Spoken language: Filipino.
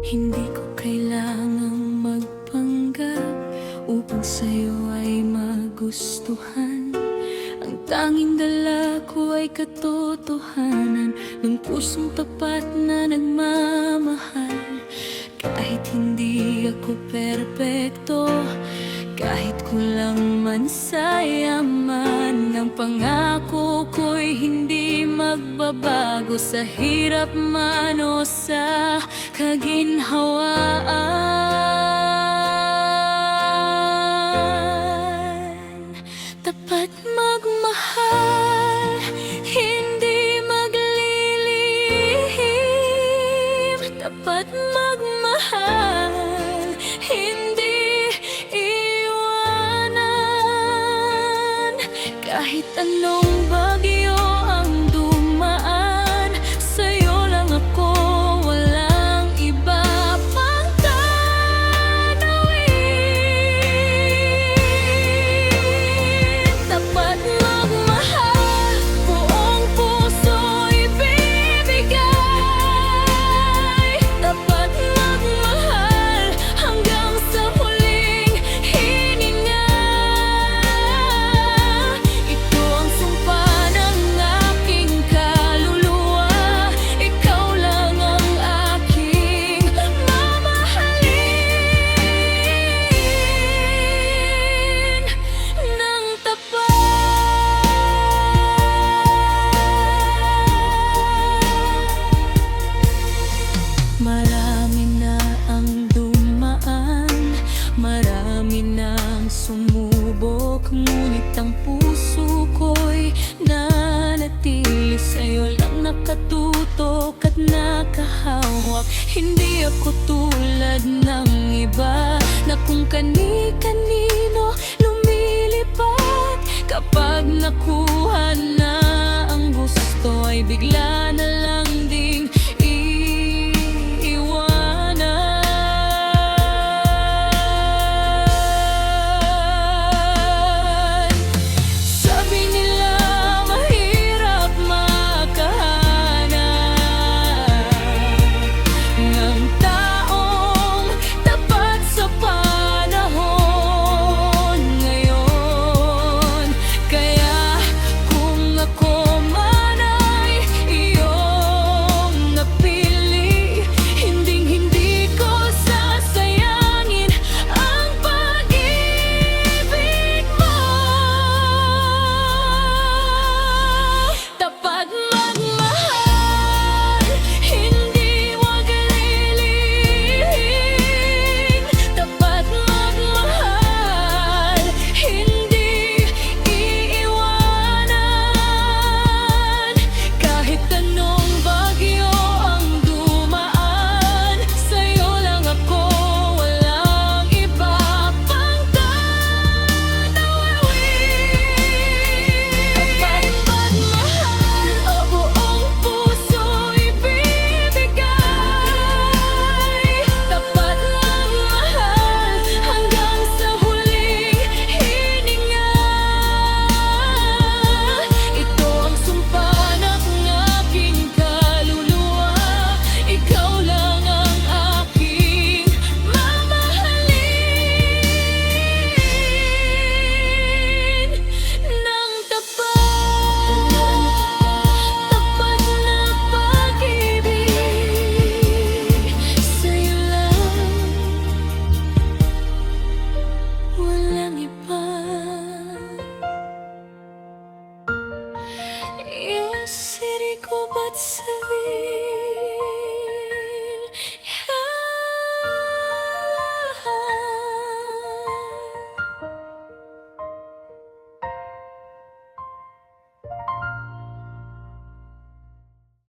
Hindi ko kailangang magpanggap upang sa'yo ay magustuhan. Ang tanging dala ko ay katotohanan ng pusong tapat na nagmamahal. Kahit hindi ako perpekto, kahit kulang man sa yaman, ang pangako ko'y hindi magbabago sa hirap man o sa kaginhawaan. Tapat magmahal, hindi maglilihim. Tapat magmahal, hindi iwanan. Kahit anong bagyo ang dumaan, sa'yo lang ako, walang iba pang tanawin. Tapat magmahal, buong puso ibibigay. Tapat magmahal, hanggang sa huling hininga. Ito ang sumpa ng aking kaluluwa, ikaw lang ang aking mamahalin ng tapat. Marami na ang dumaan, marami nang sumubok, ngunit ang puso ko'y nanatili sa'yo lang nakatutok at nakahawak. Hindi ako tulad ng iba na kung kani-kanino lumilipat. Kapag nakuha na ang gusto ay bigla na lang ding iiwanan. Sabi nila mahirap makahanap ng taong tapat sa panahon ngayon. Kaya kung ako man ay iyong napili, hinding-hindi ko sasayangin ang pag-ibig mo. Tapat magmahal, hindi maglilihim. Tapat magmahal, hindi iiwanan. Kahit anong bagyo ang dumaan, sa'yo lang ako, walang iba pang tanawin. Tapat magmahal, buong puso ibibigay. Tapat magmahal, hanggang sa huling hininga. Ito ang sumpa ng aking kaluluwa, ikaw lang ang aking mamahalin ng tapat. Tapat na pag-ibig, sa'yo lang, walang iba. Yung siri ko ba't